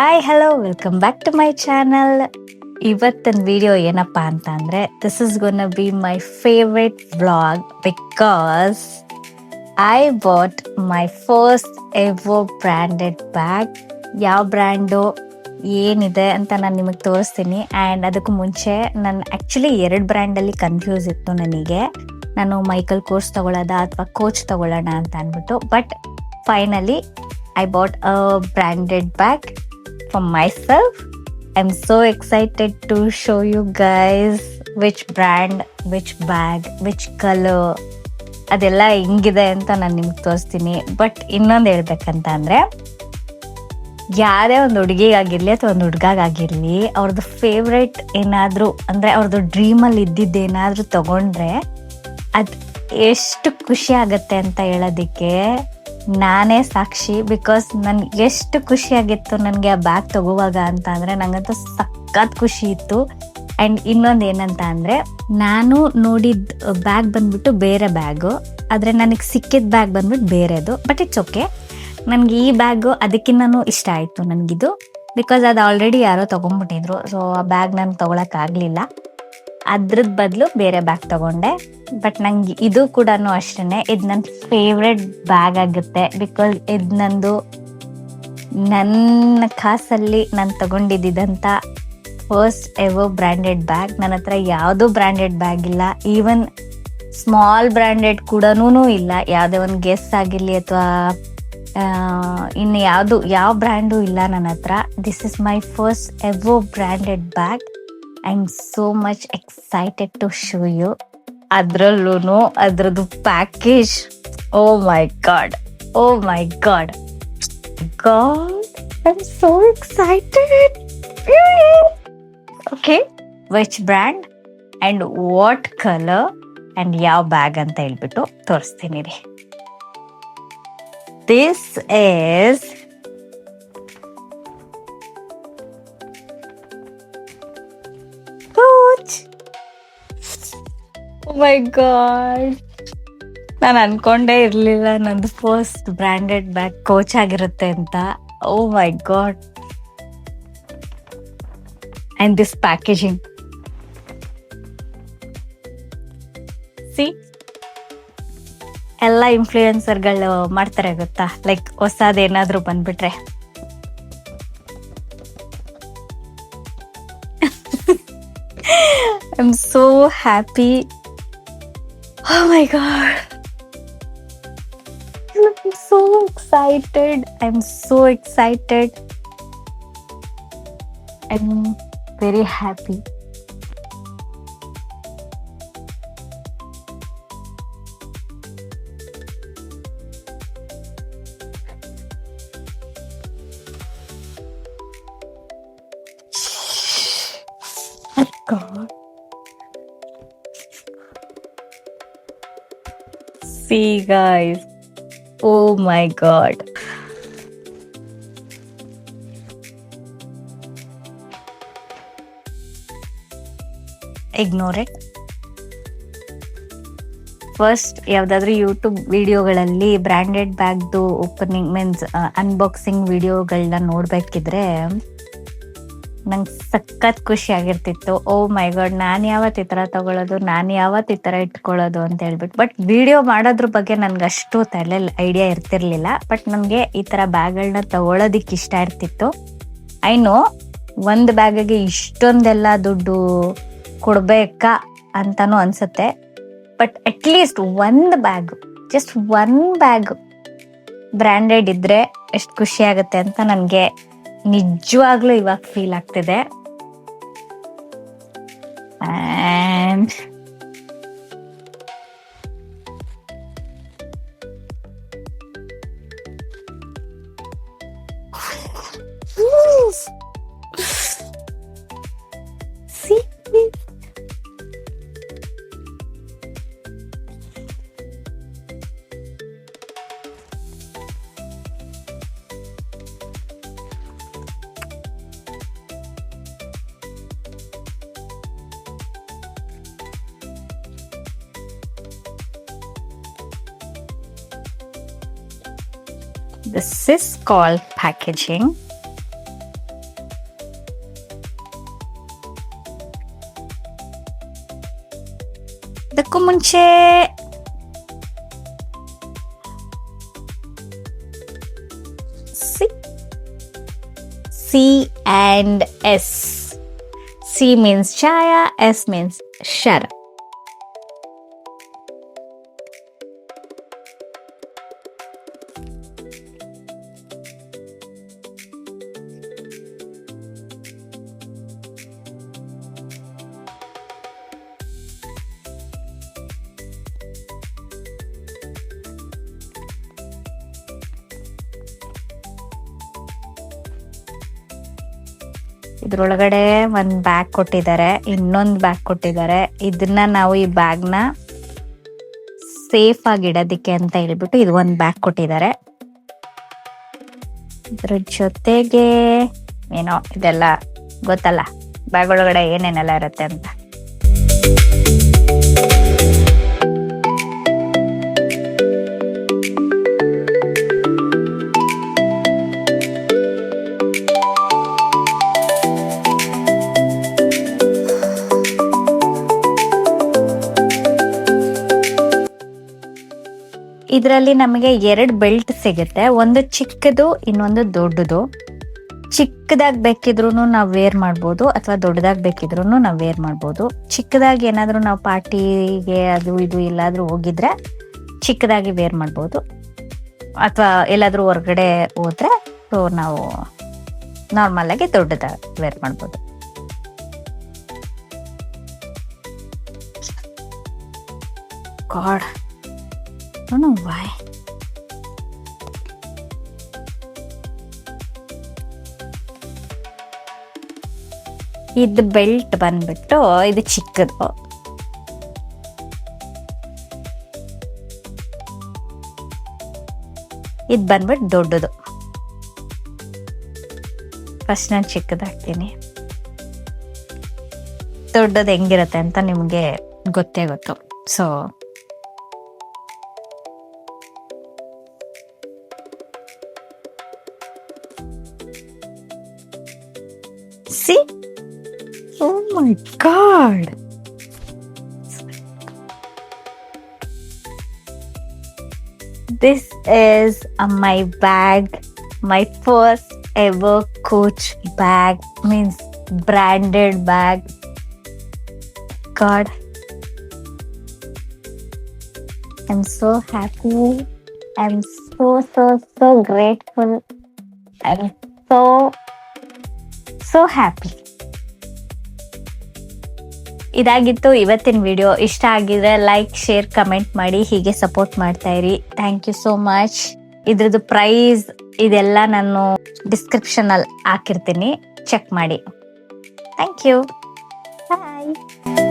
Hi hello welcome back to my channel. ಇವತ್ತಿನ video ಏನಪ್ಪಾ ಅಂತ ಅಂದ್ರೆ this is gonna be my favourite vlog because I bought my first ever branded bag. ಯಾವ brand ಏನಿದೆ ಅಂತ ನಾನು ನಿಮಗೆ ತೋರಿಸ್ತೀನಿ. ಆ್ಯಂಡ್ ಅದಕ್ಕೂ ಮುಂಚೆ ನಾನು ಆ್ಯಕ್ಚುಲಿ 2 ಬ್ರ್ಯಾಂಡಲ್ಲಿ ಕನ್ಫ್ಯೂಸ್ ಇತ್ತು ನನಗೆ. ನಾನು ಮೈಕಲ್ ಕೋರ್ಸ್ ತಗೊಳ್ಳೋದ ಅಥವಾ ಕೋಚ್ ತಗೊಳ್ಳೋಣ ಅಂತ ಅಂದ್ಬಿಟ್ಟು. But finally I bought a branded bag for myself. I'm so excited to show you guys which brand, which bag, which color ಅದೆಲ್ಲ ಹೆಂಗಿದೆ ಅಂತ ನಾನು ನಿಮ್ಗೆ ತೋರಿಸ್ತೀನಿ. ಬಟ್ ಇನ್ನೊಂದು ಹೇಳ್ಬೇಕಂತ ಅಂದರೆ ಯಾರೇ ಒಂದು ಹುಡುಗಿಗಾಗಿರಲಿ ಅಥವಾ ಒಂದು ಹುಡುಗಾಗಿರಲಿ ಅವ್ರದ್ದು ಫೇವ್ರೆಟ್ ಏನಾದರೂ ಅಂದರೆ ಅವ್ರದ್ದು ಡ್ರೀಮಲ್ಲಿ ಇದ್ದಿದ್ದೇನಾದರೂ ತಗೊಂಡ್ರೆ ಅದು ಎಷ್ಟು ಖುಷಿ ಆಗುತ್ತೆ ಅಂತ ಹೇಳೋದಕ್ಕೆ ನಾನೇ ಸಾಕ್ಷಿ. ಬಿಕಾಸ್ ನನ್ಗೆ ಎಷ್ಟು ಖುಷಿ ಆಗಿತ್ತು ನನಗೆ ಆ ಬ್ಯಾಗ್ ತಗೋವಾಗ ಅಂತ ಅಂದರೆ ನನಗಂತೂ ಸಖತ್ ಖುಷಿ ಇತ್ತು. ಆ್ಯಂಡ್ ಇನ್ನೊಂದು ಏನಂತ ಅಂದರೆ ನಾನು ನೋಡಿದ ಬ್ಯಾಗ್ ಬಂದ್ಬಿಟ್ಟು ಬೇರೆ ಬ್ಯಾಗು, ಆದರೆ ನನಗೆ ಸಿಕ್ಕಿದ ಬ್ಯಾಗ್ ಬಂದ್ಬಿಟ್ಟು ಬೇರೆದು. ಬಟ್ ಇಟ್ಸ್ ಓಕೆ, ನನಗೆ ಈ ಬ್ಯಾಗು ಅದಕ್ಕಿಂತನೂ ಇಷ್ಟ ಆಯಿತು ನನಗಿದು. ಬಿಕಾಸ್ ಅದು ಆಲ್ರೆಡಿ ಯಾರೋ ತೊಗೊಂಡ್ಬಿಟ್ಟಿದ್ರು, ಸೊ ಆ ಬ್ಯಾಗ್ ನನಗೆ ತೊಗೊಳಕ್ಕಾಗಲಿಲ್ಲ. ಅದ್ರದ್ದು ಬದಲು ಬೇರೆ ಬ್ಯಾಗ್ ತಗೊಂಡೆ. ಬಟ್ ನಂಗೆ ಇದು ಕೂಡ ಅಷ್ಟೇ, ಇದು ನನ್ನ ಫೇವ್ರೆಟ್ ಬ್ಯಾಗ್ ಆಗುತ್ತೆ. ಬಿಕಾಸ್ ಇದು ನಂದು ನನ್ನ ಕಾಸಲ್ಲಿ ನಾನು ತಗೊಂಡಿದ್ದಂಥ ಫಸ್ಟ್ ಎವರ್ ಬ್ರ್ಯಾಂಡೆಡ್ ಬ್ಯಾಗ್. ನನ್ನ ಹತ್ರ ಯಾವುದೂ ಬ್ರ್ಯಾಂಡೆಡ್ ಬ್ಯಾಗ್ ಇಲ್ಲ, ಈವನ್ ಸ್ಮಾಲ್ ಬ್ರ್ಯಾಂಡೆಡ್ ಕೂಡ ಇಲ್ಲ. ಯಾವುದೇ ಒಂದು ಗೆಸ್ ಆಗಿರಲಿ ಅಥವಾ ಇನ್ನು ಯಾವ ಬ್ರ್ಯಾಂಡು ಇಲ್ಲ ನನ್ನ ಹತ್ರ. This is my first ever branded bag. I am so much excited to show you. ಅದರಲ್ಲೂ ಅದರದ್ದು package, oh my god, oh my god god, I am so excited. Okay, which brand and what colour and ಯಾವ bag ಅಂತ ಹೇಳ್ಬಿಟ್ಟು ತೋರಿಸ್ತೀನಿ ರೀ. This is my god, ನಾನು ಅನ್ಕೊಂಡೇ ಇರಲಿಲ್ಲ ನಂದು ಫಸ್ಟ್ ಬ್ರ್ಯಾಂಡೆಡ್ ಬ್ಯಾಗ್ ಕೋಚ್ ಆಗಿರುತ್ತೆ ಅಂತ. Oh my god. And this packaging, ಸಿ ಎಲ್ಲ ಇನ್ಫ್ಲೂಯೆನ್ಸರ್ಗಳು ಮಾಡ್ತಾರೆ ಗೊತ್ತಾ, ಲೈಕ್ ಹೊಸದೇನಾದರೂ ಬಂದ್ಬಿಟ್ರೆ I am so happy. Oh my god, I'm so excited. I'm so excited. I'm very happy. Oh god. See guys, oh my god, ignore it. First ಯಾವುದಾದ್ರೂ YouTube ವಿಡಿಯೋಗಳಲ್ಲಿ branded ಬ್ಯಾಗ್ದು ಓಪನಿಂಗ್ ಮೀನ್ಸ್ ಅನ್ಬಾಕ್ಸಿಂಗ್ ವಿಡಿಯೋಗಳನ್ನ ನೋಡಬೇಕಿದ್ರೆ ನಂಗೆ ಸಖತ್ ಖುಷಿ ಆಗಿರ್ತಿತ್ತು. ಓ my god, ನಾನು ಯಾವತ್ತು ಈ ಥರ ತೊಗೊಳ್ಳೋದು, ನಾನು ಯಾವತ್ತು ಈ ಥರ ಇಟ್ಕೊಳ್ಳೋದು ಅಂತ ಹೇಳ್ಬಿಟ್ಟು. ಬಟ್ ವಿಡಿಯೋ ಮಾಡೋದ್ರ ಬಗ್ಗೆ ನನಗೆ ಅಷ್ಟು ತಲೆಯಲ್ಲಿ ಐಡಿಯಾ ಇರ್ತಿರ್ಲಿಲ್ಲ. ಬಟ್ ನನಗೆ ಈ ಥರ ಬ್ಯಾಗ್ಗಳನ್ನ ತೊಗೊಳೋದಿಕ್ಕೆ ಇಷ್ಟ ಇರ್ತಿತ್ತು. ಐನೋ ಒಂದು ಬ್ಯಾಗಿಗೆ ಇಷ್ಟೊಂದೆಲ್ಲ ದುಡ್ಡು ಕೊಡಬೇಕಾ ಅಂತಲೂ ಅನಿಸುತ್ತೆ. ಬಟ್ ಅಟ್ಲೀಸ್ಟ್ ಒಂದು bag, just one bag branded ಇದ್ದರೆ ಎಷ್ಟು ಖುಷಿ ಆಗುತ್ತೆ ಅಂತ ನನಗೆ ನಿಜವಾಗ್ಲೂ ಇವಾಗ ಫೀಲ್ ಆಗ್ತಿದೆ. And this is called packaging. ಇದಕ್ಕೂ ಮುಂಚೆ C and S. C means Chaya, S means Shara. ಇದ್ರೊಳಗಡೆ ಒಂದು ಬ್ಯಾಗ್ ಕೊಟ್ಟಿದ್ದಾರೆ, ಇನ್ನೊಂದು ಬ್ಯಾಗ್ ಕೊಟ್ಟಿದ್ದಾರೆ. ಇದನ್ನ ನಾವು ಈ ಬ್ಯಾಗ್ನ ಸೇಫ್ ಆಗಿ ಇಡೋದಕ್ಕೆ ಅಂತ ಹೇಳ್ಬಿಟ್ಟು ಇದು ಒಂದು ಬ್ಯಾಗ್ ಕೊಟ್ಟಿದ್ದಾರೆ. ಇದ್ರ ಜೊತೆಗೆ ಏನೋ ಇದೆಲ್ಲ ಗೊತ್ತಲ್ಲ, ಬ್ಯಾಗ್ ಒಳಗಡೆ ಏನೇನೆಲ್ಲ ಇರುತ್ತೆ ಅಂತ. ಇದರಲ್ಲಿ ನಮಗೆ 2 ಬೆಲ್ಟ್ ಸಿಗುತ್ತೆ, ಒಂದು ಚಿಕ್ಕದು ಇನ್ನೊಂದು ದೊಡ್ಡದು. ಚಿಕ್ಕದಾಗಿ ಬೇಕಿದ್ರು ನಾವು ವೇರ್ ಮಾಡ್ಬೋದು, ಅಥವಾ ದೊಡ್ಡದಾಗಿ ಬೇಕಿದ್ರು ನಾವು ವೇರ್ ಮಾಡ್ಬೋದು. ಚಿಕ್ಕದಾಗಿ ಏನಾದರೂ ನಾವು ಪಾರ್ಟಿಗೆ ಅದು ಇದು ಎಲ್ಲಾದ್ರೂ ಹೋಗಿದ್ರೆ ಚಿಕ್ಕದಾಗಿ ವೇರ್ ಮಾಡ್ಬೋದು, ಅಥವಾ ಎಲ್ಲಾದ್ರೂ ಹೊರಗಡೆ ಹೋದ್ರೆ ಸೊ ನಾವು ನಾರ್ಮಲ್ ಆಗಿ ದೊಡ್ಡದಾಗಿ ವೇರ್ ಮಾಡ್ಬೋದು. God, I don't know why. ಇದು ಬೆಲ್ಟ್ ಬಂದ್ಬಿಟ್ಟು ಇದು ಚಿಕ್ಕದು, ಇದು ಬಂದ್ಬಿಟ್ಟು ದೊಡ್ಡದು. ಫಸ್ಟ್ ನಾನು ಚಿಕ್ಕದಾಗ್ತೀನಿ, ದೊಡ್ಡದು ಹೆಂಗಿರುತ್ತೆ ಅಂತ ನಿಮ್ಗೆ ಗೊತ್ತೇ ಗೊತ್ತು. So see, oh my god, this is my bag, my first ever Coach bag, means branded bag. God, I'm so happy, I'm so grateful, I'm so happy. ಇದಾಗಿತ್ತು ಇವತ್ತಿನ ವಿಡಿಯೋ. ಇಷ್ಟ ಆಗಿದ್ರೆ ಲೈಕ್, ಶೇರ್, ಕಮೆಂಟ್ ಮಾಡಿ, ಹೀಗೆ support ಮಾಡ್ತಾ ಇರಿ. Thank you so much. ಇದ್ರದ್ದು price ಇದೆಲ್ಲ ನಾನು ಡಿಸ್ಕ್ರಿಪ್ಷನ್ ಅಲ್ಲಿ ಹಾಕಿರ್ತೀನಿ, ಚೆಕ್ ಮಾಡಿ. Thank you, bye.